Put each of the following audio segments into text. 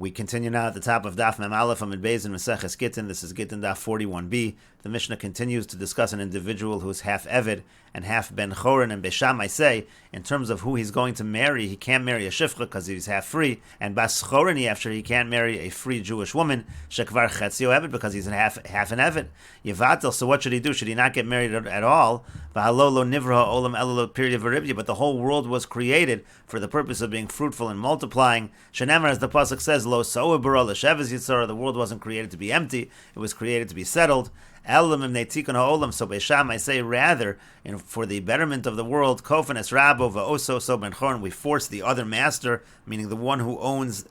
We continue now at the top of Daf Mem Aleph Amid Beis in Meseches Gitin. This is Gittin Daf 41b. The Mishnah continues to discuss an individual who's half Eved and half Ben Chorin, and Beishamai say, in terms of who he's going to marry, he can't marry a Shifcha because he's half free, and Bas Chorini, after he can't marry a free Jewish woman, Shekvar Chetzio Eved, because he's half an Eved. Yevatel, so what should he do? Should he not get married at all? V'halolo nivra olam elulot period veribya, but the whole world was created for the purpose of being fruitful and multiplying. Shenemar, as the pasuk says, lo so'ibara l'sheves yitzara, the world wasn't created to be empty, it was created to be settled. Elam im netikon ha'olam, so Beisham, I say, rather, for the betterment of the world, kofen es rabo va'oso so ben chorn, we force the other master, meaning the one who owns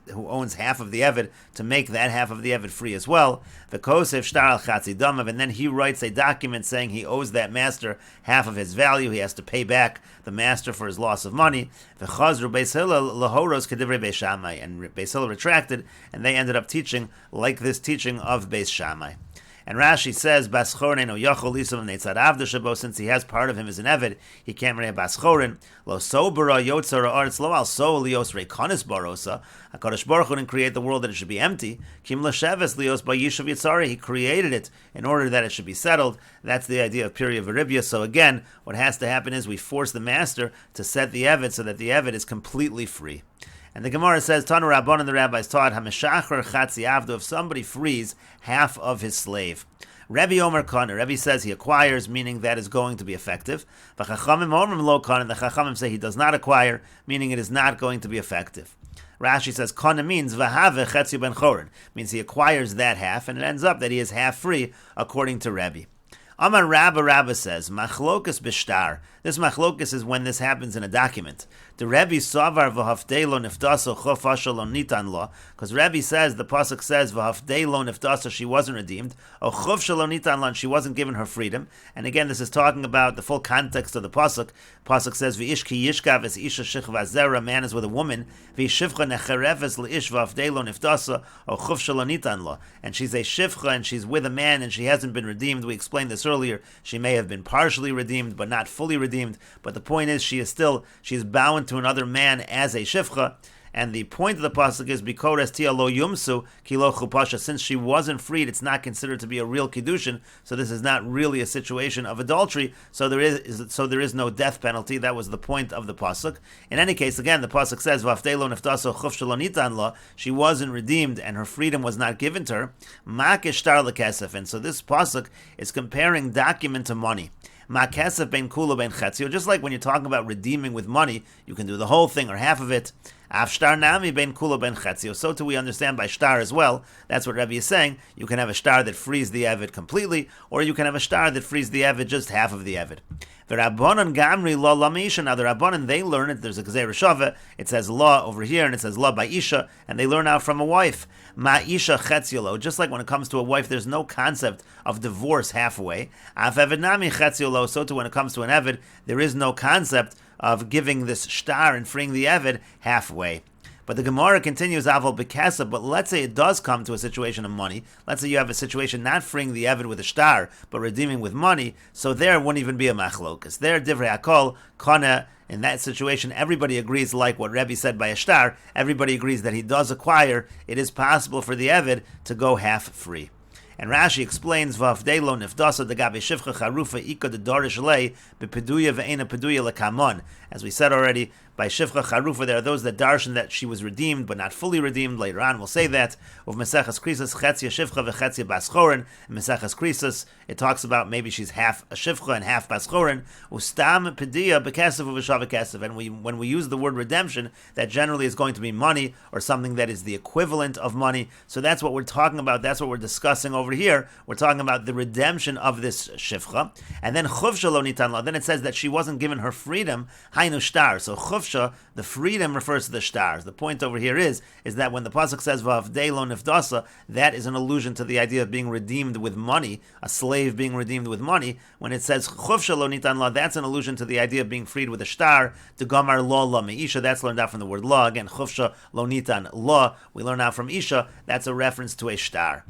half of the Eved, to make that half of the Eved free as well. V'kosef shtar al chatzi damav, and then he writes a document saying he owes that master half of his value, he has to pay back the master for his loss of money. V'chazru Beis Hillel lahoros kedivrei Beis Shammai, and Beis Hillel retracted, and they ended up teaching like this teaching of Beis Shammai. And Rashi says, Bas Chorin no yachol lisam neitzad avda shabo, since he has part of him as an Eved, he can't marry a Bas Chorin. Lo so bara yotzar aretz lo al so lios reikonis barosa. HaKadosh Baruch Hu didn't create the world that it should be empty. Kim l'sheves lios ba'yishav yitzari. He created it in order that it should be settled. That's the idea of period veribia. So again, what has to happen is we force the master to set the Eved so that the Eved is completely free. And the Gemara says, Tanu Rabban, and the rabbis taught, HaMeshachar Chatzi Avdo, if somebody frees half of his slave. Rebbe Omer Kana, Rebbe says he acquires, meaning that is going to be effective. V'chachamim Omrim Lo Kana, the Chachamim say he does not acquire, meaning it is not going to be effective. Rashi says, Kana means V'have Chetzi Ben Chorin, means he acquires that half, and it ends up that he is half free, according to Rebbe. Amar Rabba says, Machlokas b'shtar. This machlokas is when this happens in a document. The Rebbe savar v'haftei lo niftaso chofasha lo nitan lo, because Rebbe says, the pasuk says, v'haftei lo niftaso, she wasn't redeemed, o chofsha lo nitan lo, and she wasn't given her freedom. And again, this is talking about the full context of the pasuk. Pasuk says, v'ish ki yishkav es isha shichva zera, a man is with a woman, v'shivcha necherefes le'ish v'haftei lo niftaso, o chofsha lo nitan lo, and she's a shivcha, and she's with a man, and she hasn't been redeemed. We explained this earlier. She may have been partially redeemed, but not fully redeemed. But the point is, she is bound to another man as a shivcha. And the point of the pasuk is, Bikoras tia lo yumsu kilo chupasha. Since she wasn't freed, it's not considered to be a real kiddushin. So this is not really a situation of adultery. So there is no death penalty. That was the point of the pasuk. In any case, again, the pasuk says, Vaftei lo niftaso chufsha lo nitan lo. She wasn't redeemed, and her freedom was not given to her. Ma'keshtar lekesef. And so this pasuk is comparing document to money. Ma'kesef ben kula ben chetzio. Just like when you're talking about redeeming with money, you can do the whole thing or half of it. Afshtar nami ben kula ben chetzio. So too we understand by shtar as well. That's what Rebbe is saying. You can have a shtar that frees the Eved completely, or you can have a shtar that frees the Eved just half of the Eved. The Rabbanan gamri lo lamisha. Now the Rabbanan, they learn it. There's a gzeira shava. It says law over here, and it says law by isha, and they learn out from a wife. Ma isha chetziolo. Just like when it comes to a wife, there's no concept of divorce halfway. Af Eved nami chetziolo. So too when it comes to an Eved, there is no concept of giving this shtar and freeing the Eved halfway. But the Gemara continues, Aval Bekesa, but let's say it does come to a situation of money. Let's say you have a situation not freeing the Eved with a shtar, but redeeming with money, so there wouldn't even be a machlokas. There, Divrei Hakol, Kana, in that situation, everybody agrees, like what Rebbe said by a shtar, everybody agrees that he does acquire, it is possible for the Eved to go half free. And Rashi explains, Vavdei lo nifdasa degabe shivcha charufa ika de dorish lei bepeduya ve'ena peduya lekamon. As we said already, by shivcha charufa, there are those that darshan that she was redeemed, but not fully redeemed. Later on, we'll say that. Of Meseches Krisas, chetzia shivcha vechetzia baschorin. In Meseches Krisas, it talks about maybe she's half a shivcha and half baschorin. Ustam pediya bekesef uveshav kesef. And when we use the word redemption, that generally is going to be money or something that is the equivalent of money. So that's what we're talking about. That's what we're discussing over here. We're talking about the redemption of this shivcha. And then chufsha lo nitan lo. Then it says that she wasn't given her freedom. Hainu shtar. So chufsha, the freedom, refers to the stars. The point over here is that when the pasuk says v'avdei lo nifdasa, that is an allusion to the idea of being redeemed with money, a slave being redeemed with money. When it says chufsha lo nitan lo, that's an allusion to the idea of being freed with a star. To gamar lo la meisha, that's learned out from the word law. Again, chufsha lo nitan lo, we learn out from isha. That's a reference to a star.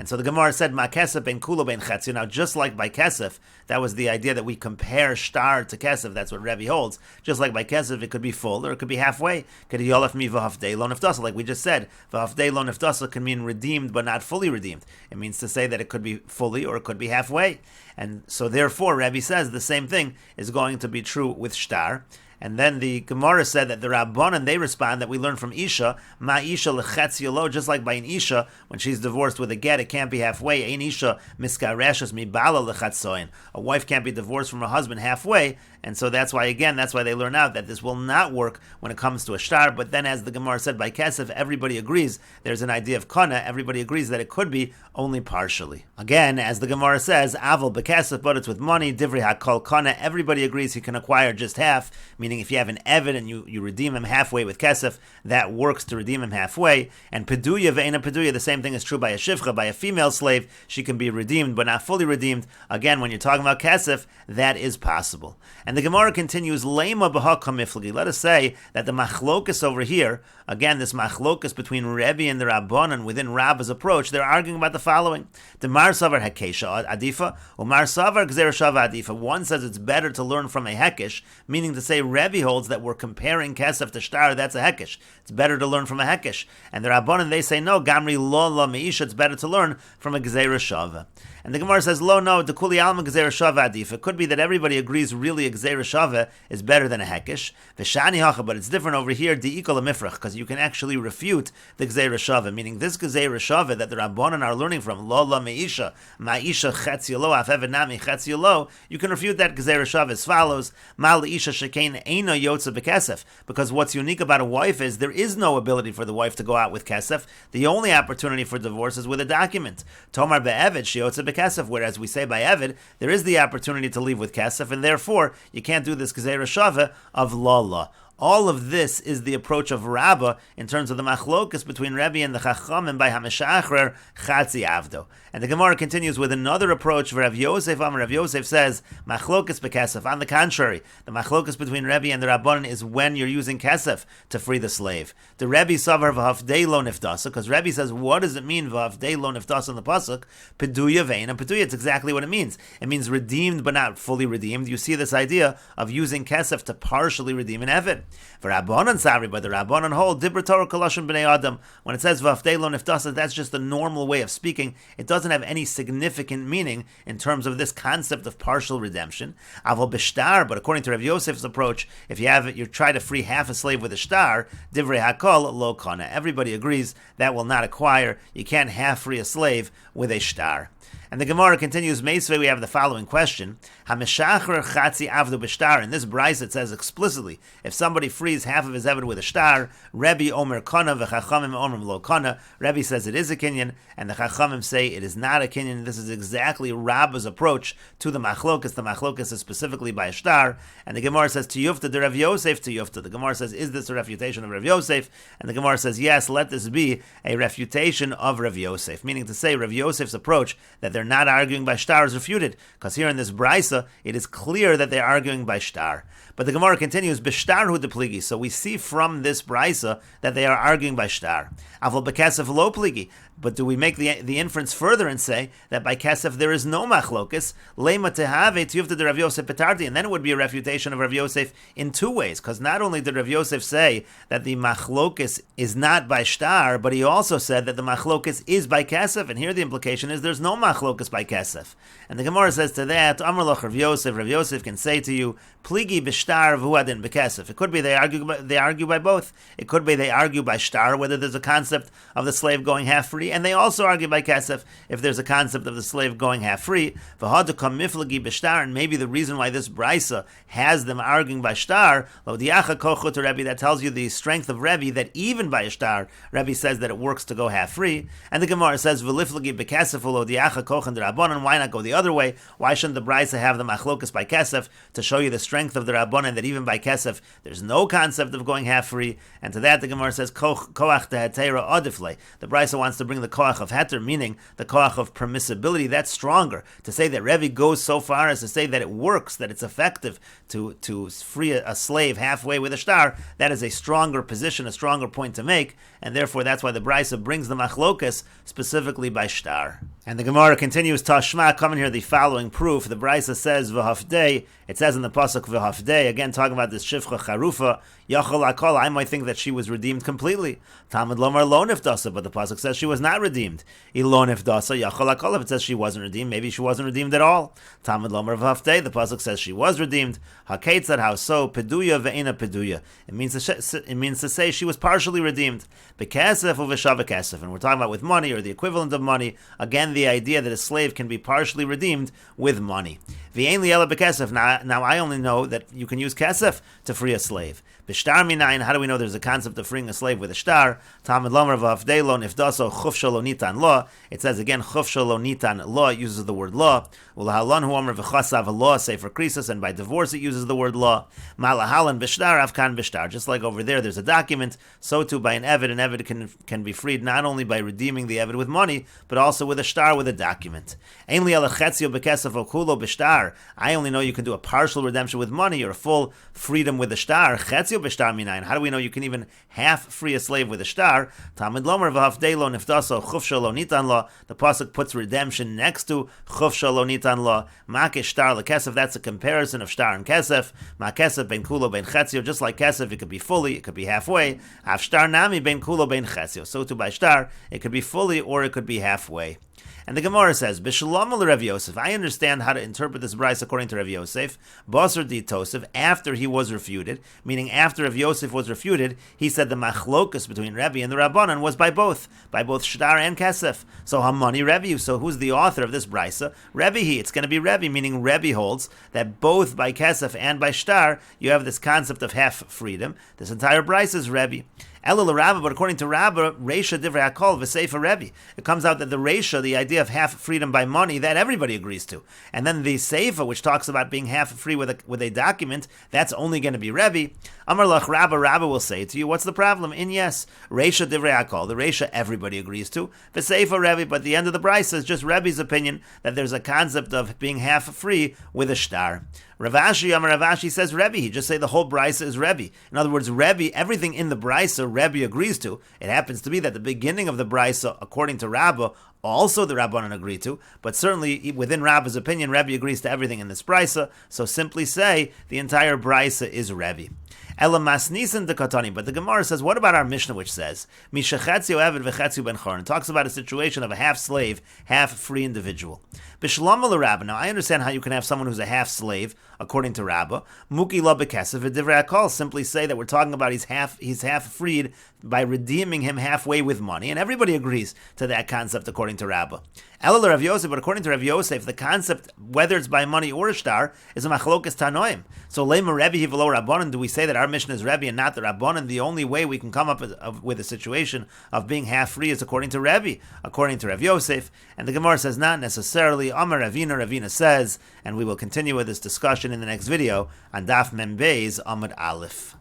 And so the Gemara said, Ma kesef ben kulo ben chetzio. Now, just like by kesef, that was the idea that we compare shtar to kesef. That's what Rebbe holds. Just like by kesef, it could be full or it could be halfway. Could yolef mi v'hafdei lo nifdasa, like we just said. V'hafdei lo nifdasa can mean redeemed but not fully redeemed. It means to say that it could be fully or it could be halfway. And so therefore, Rebbe says the same thing is going to be true with shtar. And then the Gemara said that the Rabbanan, they respond that we learn from Isha, Ma Isha lechetz yolo, just like by an Isha, when she's divorced with a get, it can't be halfway. Ein Isha miskareshes mi bala lechatzoin. A wife can't be divorced from her husband halfway. And so that's why they learn out that this will not work when it comes to a shtar. But then, as the Gemara said by Kesef, everybody agrees there's an idea of kana. Everybody agrees that it could be only partially. Again, as the Gemara says, aval bekesef, but it's with money. Divrei hakol kana. Everybody agrees he can acquire just half. Meaning, if you have an eved and you redeem him halfway with kesef, that works to redeem him halfway. And peduya ve'ena peduya, the same thing is true by a shivcha, by a female slave. She can be redeemed, but not fully redeemed. Again, when you're talking about kesef, that is possible. And the Gemara continues, Lema b'ha kamiflagi. Let us say that the machlokas over here, again, this machlokas between Rebbe and the Rabbanan within Rabba's approach, they're arguing about the following. The Mar Savar Hekesha Adifa, or Mar Savar Gzer Shava Adifa. One says it's better to learn from a Hekesh, meaning to say Rebbe holds that we're comparing Kesef to Shtar, that's a Hekesh. It's better to learn from a Hekesh. And the Rabbanan, they say, no, Gamri Lo La Meisha, it's better to learn from a Gzer Shava. And the Gemara says, lo, no, the Kuli Alma Gzer Shava Adif. It could be that everybody agrees really a Gzer Shava is better than a Hekesh. V'shani Hacha, but it's different over here, Di Ikol Mifrach, because you can actually refute the Gzer Shava, meaning this Gzer Shava that the Rabbanan are learning from, Lo La Meisha, Ma'isha Chetz Yolo, Afevet Nami Chetz Yolo, you can refute that Gzer Shava as follows, Mal Isha Shekain Eino Yotza Bekesef, because what's unique about a wife is there is no ability for the wife to go out with Kesef. The only opportunity for divorce is with a document. Tomar Be'evet, Shiotza Kesef, whereas we say by Evid, there is the opportunity to leave with Kesef, and therefore you can't do this Gzeira Shava of Lala. All of this is the approach of Rabbah in terms of the machlokas between Rebbe and the Chachamim by Hameshachrer Chatzi Avdo. And the Gemara continues with another approach. Rav Yosef says machlokas bekesef. On the contrary, the machlokas between Rebbe and the Rabbanan is when you're using kesef to free the slave. The Rebbe savar v'hafdei lo nifdasa, because Rebbe says, what does it mean v'hafdei lo nifdasa in the pasuk? Peduya vein, and peduya, it's exactly what it means. It means redeemed but not fully redeemed. You see this idea of using kesef to partially redeem an eved. For Rabbanan Sabri, but the Rabbanan hold Dibra Torah Kolashon B'nei Adam. When it says V'aftei lo nifdasa, that's just the normal way of speaking. It doesn't have any significant meaning in terms of this concept of partial redemption. Avol b'shtar, but according to Rav Yosef's approach, if you try to free half a slave with a shtar, Divrei Hakol lo kana. Everybody agrees that will not acquire. You can't half free a slave with a shtar. And the Gemara continues, Meisvei, we have the following question. HaMeshachar Chatzi Avdu B'shtar. In this brayse it says explicitly, if somebody frees half of his eved with a shtar, Rebbe Omer Kana v'Chachamim Omer Lo Kana. Rebbe says it is a kinyan, and the Chachamim say it is not a kinyan. This is exactly Rabba's approach to the machlokas. The machlokas is specifically by a shtar. And the Gemara says, Tiyufta de Rav Yosef Tiyufta. The Gemara says, is this a refutation of Rav Yosef? And the Gemara says, yes, let this be a refutation of Rav Yosef. Meaning to say, Rav Yosef's approach, that they're not arguing by shtar, is refuted. Because here in this brayse, it is clear that they're arguing by shtar. But the Gemara continues, B'shtar hu depligi. So we see from this brayse that they are arguing by shtar. Avol b'kesef lo pligi. But do we make the inference further and say that by kesef there is no machlokas? Lema tehave tiyufta de Rav Yosef petarti, and then it would be a refutation of Rav Yosef in two ways. Because not only did Rav Yosef say that the machlokas is not by shtar, but he also said that the machlokas is by kesef. And here the implication is there's no machlokas by kesef. And the Gemara says to that, Amar loch Rav Yosef can say to you, pligi b'shtar v'huadin b'kesef. It could be they argue by both. It could be they argue by shtar, whether there's a concept of the slave going half free, and they also argue by kesef if there's a concept of the slave going half free. And maybe the reason why this brayse has them arguing by shtar, that tells you the strength of Rebbe, that even by a shtar, Rebbe says that it works to go half free. And the Gemara says, why not go the other way? Why shouldn't the brayse have the machlokas by kesef to show you the strength of the Rabbanan, that even by kesef there's there's no concept of going half free, and to that the Gemara says koach dehetera adifle. The Brisa wants to bring the koach of heter, meaning the koach of permissibility. That's stronger. To say that Rebbe goes so far as to say that it works, that it's effective to free a slave halfway with a shtar, that is a stronger position, a stronger point to make, and therefore that's why the Brisa brings the machlokas specifically by shtar. And the Gemara continues, Tashma, coming here the following proof. The Brisa says, V'hafdei, it says in the pasuk V'hafdei, again talking about this Shivcha Charufa, Yachol Akol, I might think that she was redeemed completely. Talmud Lomar Lo Nifdasa, but the pasuk says she was not redeemed. Ilo Nifdasa, Yachol Akol, if it says she wasn't redeemed, maybe she wasn't redeemed at all. Talmud Lomar V'hafdei, the pasuk says she was redeemed. Hakeitzad, how so? Peduya ve'ena peduya. It means to say she was partially redeemed. Bekesef uveshava kesef, and we're talking about with money or the equivalent of money. Again, the idea that a slave can be partially redeemed with money. V'ein li'ela bekesef. Now I only know that you can use kesef to free a slave. B'shtar minayin, how do we know there's a concept of freeing a slave with a shtar? Talmud Lomer v'avdei lo nifdaso chufsha lo nitan lo. It says again chufsha lo nitan lo. It uses the word lo. Ulahalon hu omer v'chasav lo sefer krisis, and by divorce it uses the word lo. Malahalan b'shtar avkan b'shtar. Just like over there, there's a document. So too by an eved can be freed not only by redeeming the eved with money, but also with a shtar, with a document. Ein li ala chetzio b'kesef o kulo b'shtar. I only know you can do a partial redemption with money or a full freedom with a shtar. Chetzio b'shtar minayin. How do we know you can even half free a slave with a shtar? Talmud Lomer v'hafdei lo nifdaso chufsha lo nitan lo. The pasuk puts redemption next to chufsha lo nitan lo. Ma'ke shtar lekesef. That's a comparison of shtar and kesef. Ma'kesef ben kulo ben chetzio. Just like kesef, it could be fully, it could be halfway. Av shtar nami ben kulo ben chetzio. So too by shtar, it could be fully or it could be halfway. And the Gemara says, B'shalom al Rav Yosef. I understand how to interpret this brayse according to Rav Yosef. Basar di Tosef, after he was refuted, meaning after Rav Yosef was refuted, he said the machlokus between Rebbe and the Rabbanan was by both shtar and kesef. So Hamani Rebbe. So who's the author of this brayse? Rebbe he. It's going to be Rebbe, meaning Rebbe holds that both by kesef and by shtar you have this concept of half freedom. This entire brayse is Rebbe. Elul Rabba, but according to Rabba, Reisha Divrei Hakol v'Seifa Rebbe. It comes out that the Reisha, the idea of half freedom by money, that everybody agrees to, and then the Seifa, which talks about being half free with a document, that's only going to be Rebbe. Amar Lach Rabba will say to you, what's the problem? In yes, Reisha Divrei Hakol, the Reisha everybody agrees to, v'Seifa Rebbe, but the end of the brayse is just Rebbe's opinion that there's a concept of being half free with a shtar. Ravashi says Rebbe. He just say the whole brayse is Rebbe. In other words, Rebbe, everything in the brayse Rebbe agrees to. It happens to be that the beginning of the brayse, according to Rabbah, also the Rabbanan agree to, but certainly within Rabbah's opinion, Rebbe agrees to everything in this brayse. So simply say the entire brayse is Rebbe. Elamas nisan de katani. But the Gemara says, what about our Mishnah, which says mishachatzio eved v'chatzio ben chorin? Talks about a situation of a half slave, half free individual. B'shalom al Rabbah. Now I understand how you can have someone who's a half slave, according to Rabbah. Muki lo bekesef v'divrei hakol. Simply say that we're talking about he's half freed by redeeming him halfway with money, and everybody agrees to that concept according to Rabbah. Elul Rav Yosef, but according to Rav Yosef, the concept, whether it's by money or a shtar, is a machlokas tanoim. So lema Rebbe hivelo Rabbanan. Do we say that our Mishnah is Rebbe and not the Rabbanan? The only way we can come up with a situation of being half free is according to Rebbe, according to Rav Yosef. And the Gemara says not necessarily. Amar Ravina says, and we will continue with this discussion in the next video on Daf Mem Beis Amud Aleph.